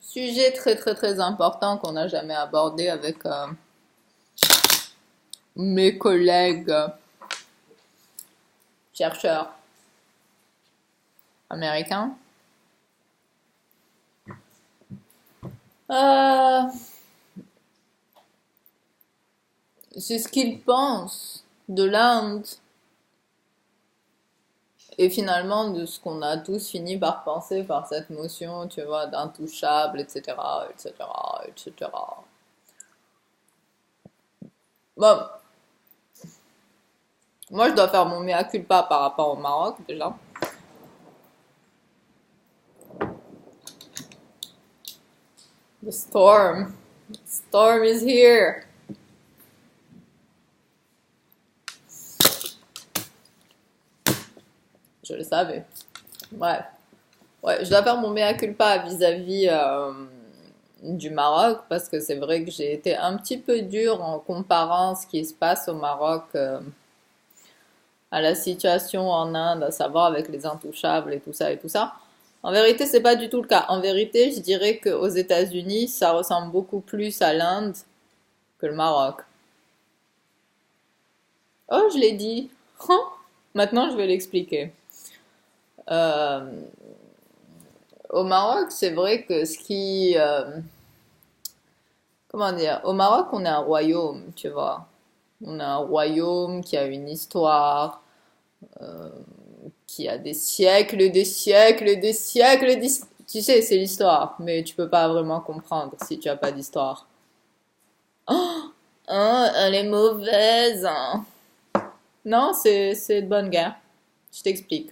Sujet très très très important qu'on n'a jamais abordé avec mes collègues chercheurs américains. Euh, c'est ce qu'ils pensent de l'Inde et finalement de ce qu'on a tous fini par penser par cette notion, tu vois, d'intouchable, etc., etc., etc. Bon, moi je dois faire mon mea culpa par rapport au Maroc déjà. The storm. Storm is here. Je le savais. Bref. Ouais, je dois faire mon mea culpa vis-à-vis du Maroc parce que c'est vrai que j'ai été un petit peu dure en comparant ce qui se passe au Maroc à la situation en Inde, à savoir avec les intouchables et tout ça et tout ça. En vérité, c'est pas du tout le cas. En vérité, je dirais qu'aux États-Unis, ça ressemble beaucoup plus à l'Inde que le Maroc. Oh, je l'ai dit. Maintenant, je vais l'expliquer. Euh, Au Maroc, c'est vrai que ce qui... comment dire? Au Maroc, on est un royaume, tu vois. On a un royaume qui a une histoire, euh, qui a des siècles, des siècles, des siècles. Tu sais, c'est l'histoire, mais tu peux pas vraiment comprendre si tu as pas d'histoire. Hein, elle est mauvaise, hein. Non, c'est de bonne guerre. Je t'explique.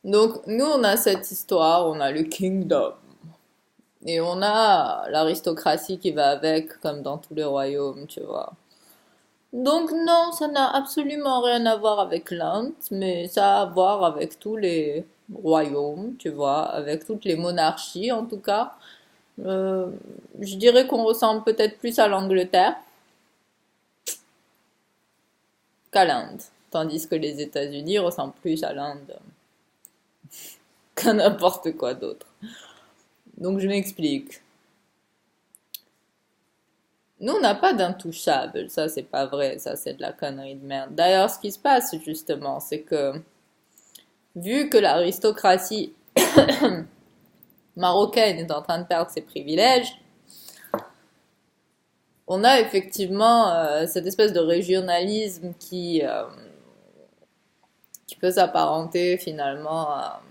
Donc, nous, on a cette histoire, on a le kingdom. Et on a l'aristocratie qui va avec, comme dans tous les royaumes, tu vois. Donc non, ça n'a absolument rien à voir avec l'Inde, mais ça a à voir avec tous les royaumes, tu vois, avec toutes les monarchies en tout cas. Euh, je dirais qu'on ressemble peut-être plus à l'Angleterre qu'à l'Inde, tandis que les États-Unis ressemblent plus à l'Inde qu'à n'importe quoi d'autre. Donc je m'explique. Nous, on n'a pas d'intouchable, ça c'est pas vrai, ça c'est de la connerie de merde. D'ailleurs, ce qui se passe justement, c'est que vu que l'aristocratie marocaine est en train de perdre ses privilèges, on a effectivement cette espèce de régionalisme qui peut s'apparenter finalement à...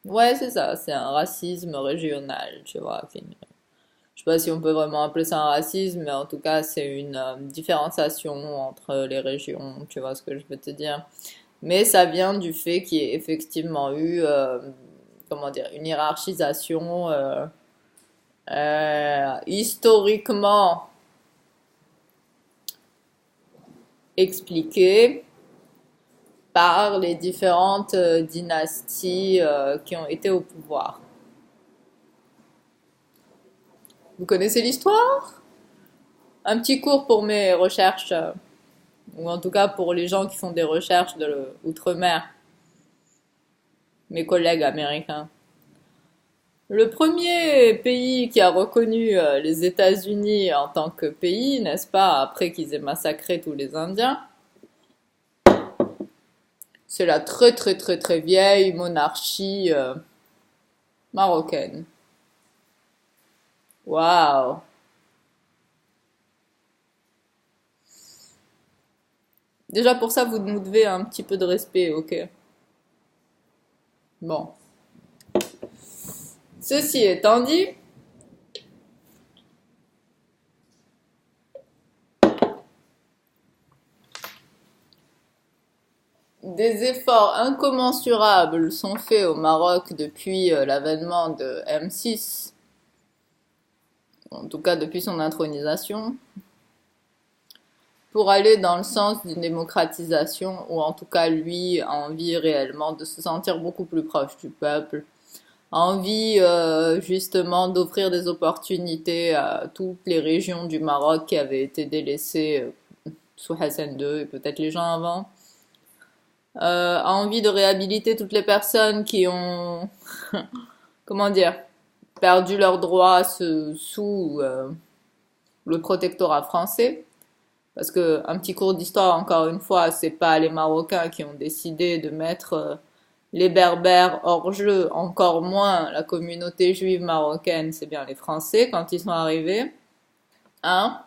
Ouais, c'est ça, c'est un racisme régional, tu vois. Je sais pas si on peut vraiment appeler ça un racisme, mais en tout cas, c'est une différenciation entre les régions, tu vois ce que je veux te dire. Mais ça vient du fait qu'il y ait effectivement eu, comment dire, une hiérarchisation historiquement expliquée par les différentes dynasties qui ont été au pouvoir. Vous connaissez l'histoire? Un petit cours pour mes recherches, ou en tout cas pour les gens qui font des recherches de l'outre-mer, mes collègues américains. Le premier pays qui a reconnu les États-Unis en tant que pays, n'est-ce pas, après qu'ils aient massacré tous les Indiens, c'est la très très très très vieille monarchie marocaine. Waouh! Déjà pour ça, vous nous devez un petit peu de respect, ok? Bon. Ceci étant dit, des efforts incommensurables sont faits au Maroc depuis l'avènement de M6, en tout cas depuis son intronisation, pour aller dans le sens d'une démocratisation, ou en tout cas lui a envie réellement de se sentir beaucoup plus proche du peuple, a envie justement d'offrir des opportunités à toutes les régions du Maroc qui avaient été délaissées sous Hassan II et peut-être les gens avant, a envie de réhabiliter toutes les personnes qui ont comment dire, perdu leurs droits sous le protectorat français. Parce que un petit cours d'histoire, encore une fois, c'est pas les Marocains qui ont décidé de mettre les Berbères hors jeu, encore moins la communauté juive marocaine, c'est bien les Français quand ils sont arrivés. Hein?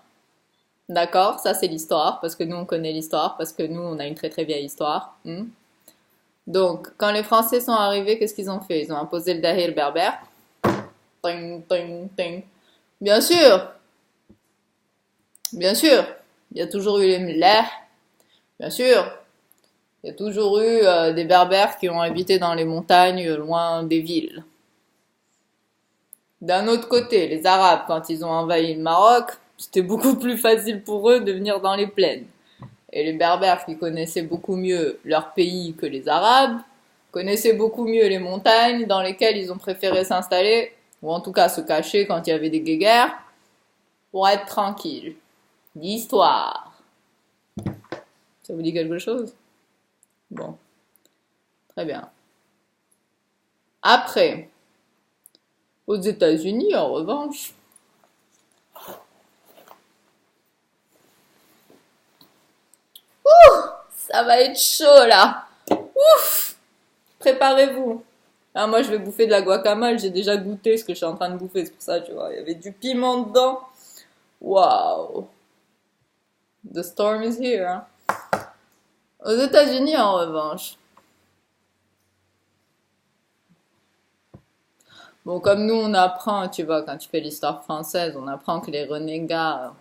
D'accord, ça c'est l'histoire, parce que nous on connaît l'histoire, parce que nous on a une très très vieille histoire. Donc, quand les Français sont arrivés, qu'est-ce qu'ils ont fait? Ils ont imposé le dahir berbère. Ting, ting, ting. Bien sûr, bien sûr, il y a toujours eu les mullah, bien sûr. Il y a toujours eu des berbères qui ont habité dans les montagnes, loin des villes. D'un autre côté, les Arabes, quand ils ont envahi le Maroc, c'était beaucoup plus facile pour eux de venir dans les plaines. Et les Berbères, qui connaissaient beaucoup mieux leur pays que les Arabes, connaissaient beaucoup mieux les montagnes dans lesquelles ils ont préféré s'installer, ou en tout cas se cacher quand il y avait des guéguerres, pour être tranquilles. L'histoire. Ça vous dit quelque chose? Bon, très bien. Après, aux États-Unis, en revanche, ça va être chaud là. Ouf! Préparez-vous. Ah, moi, je vais bouffer de la guacamole. J'ai déjà goûté ce que je suis en train de bouffer. C'est pour ça, tu vois. Il y avait du piment dedans. Waouh! The storm is here. Hein. Aux États-Unis, en revanche. Bon, comme nous, on apprend, tu vois, quand tu fais l'histoire française, on apprend que les renégats.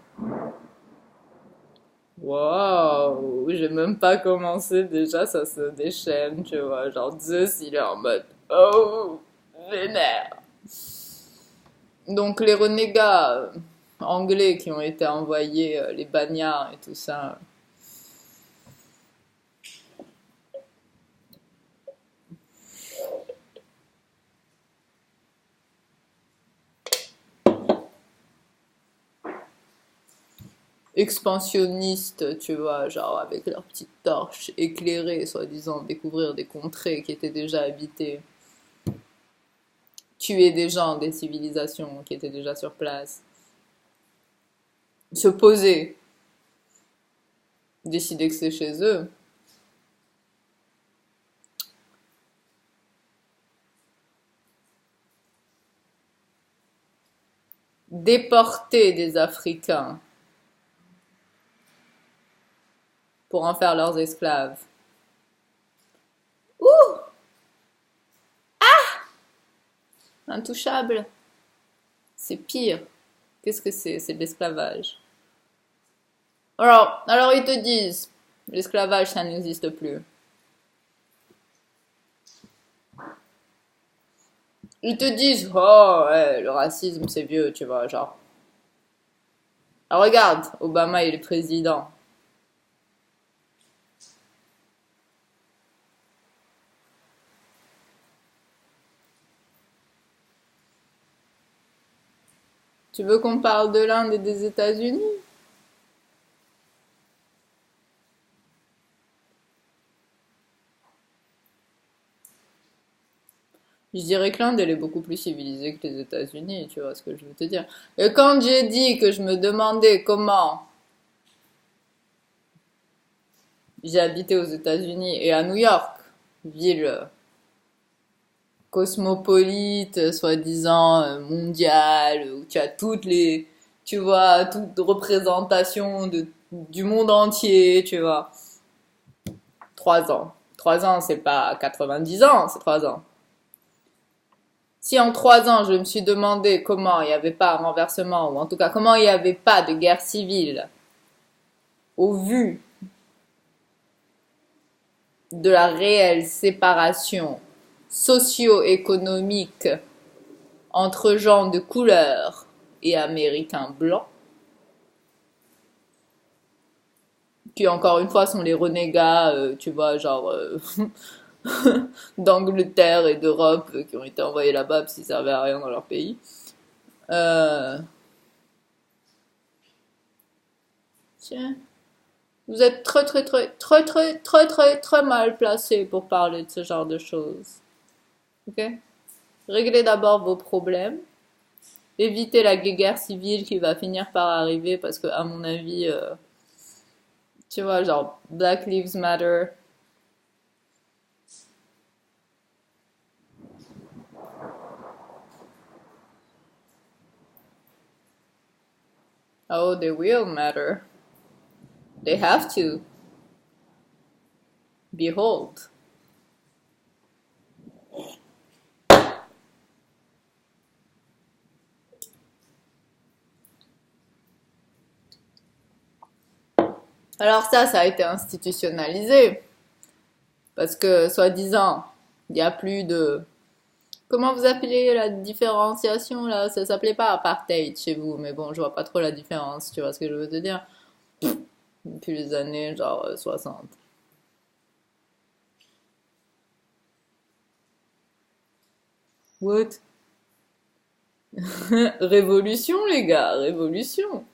Waouh! J'ai même pas commencé. Déjà, ça se déchaîne, tu vois. Genre, Zeus, il est en mode. Oh! Vénère! Donc les renégats anglais qui ont été envoyés, les bagnards et tout ça. Expansionnistes, tu vois, genre avec leurs petites torches éclairées, soi-disant découvrir des contrées qui étaient déjà habitées, tuer des gens, des civilisations qui étaient déjà sur place, se poser, décider que c'est chez eux. Déporter des Africains pour en faire leurs esclaves. Ouh! Intouchable. C'est pire. Qu'est-ce que c'est? C'est de l'esclavage. Alors ils te disent, l'esclavage, ça n'existe plus. Ils te disent, oh, ouais, le racisme, c'est vieux, tu vois, genre. Ah, regarde, Obama, il est président. Tu veux qu'on parle de l'Inde et des États-Unis? Je dirais que l'Inde, elle est beaucoup plus civilisée que les États-Unis, tu vois ce que je veux te dire. Et quand j'ai dit que je me demandais comment j'ai habité aux États-Unis et à New York, ville cosmopolite, soi-disant mondiale, où tu as toutes les, tu vois, toute représentation du monde entier, tu vois. 3 ans. 3 ans, c'est pas 90 ans, c'est 3 ans. Si en 3 ans, je me suis demandé comment il n'y avait pas un renversement, ou en tout cas comment il n'y avait pas de guerre civile, au vu de la réelle séparation socio-économique entre gens de couleur et américains blancs, qui encore une fois sont les renégats, tu vois, genre d'Angleterre et d'Europe qui ont été envoyés là-bas parce qu'ils servaient à rien dans leur pays. Euh, Tiens, vous êtes très très très très très très très très mal placé pour parler de ce genre de choses. Ok? Réglez d'abord vos problèmes. Évitez la guerre civile qui va finir par arriver parce que, à mon avis, tu vois, genre Black Lives Matter. Oh, they will matter. They have to. Behold. Alors ça a été institutionnalisé parce que, soi-disant, il n'y a plus de... Comment vous appelez la différenciation là? Ça s'appelait pas apartheid chez vous, mais bon, je vois pas trop la différence, tu vois ce que je veux te dire? Depuis les années genre 60. What? Révolution les gars, révolution.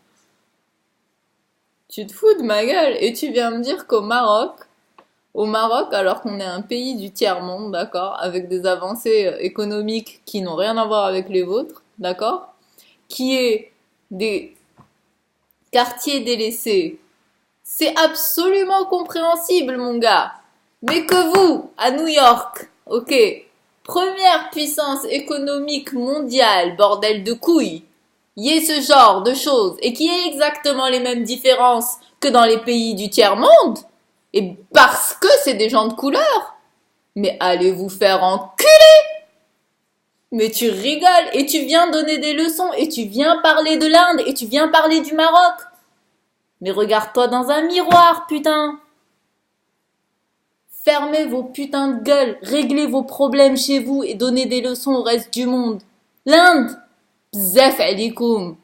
Tu te fous de ma gueule et tu viens me dire au Maroc, alors qu'on est un pays du tiers-monde, d'accord, avec des avancées économiques qui n'ont rien à voir avec les vôtres, d'accord, qui est des quartiers délaissés, c'est absolument compréhensible, mon gars. Mais que vous, à New York, ok, première puissance économique mondiale, bordel de couilles, y ait ce genre de choses et qui ait exactement les mêmes différences que dans les pays du tiers-monde, et parce que c'est des gens de couleur, mais allez vous faire enculer. Mais tu rigoles et tu viens donner des leçons et tu viens parler de l'Inde et tu viens parler du Maroc. Mais regarde-toi dans un miroir, putain. Fermez vos putains de gueules, réglez vos problèmes chez vous et donnez des leçons au reste du monde. L'Inde, bzef alikoum.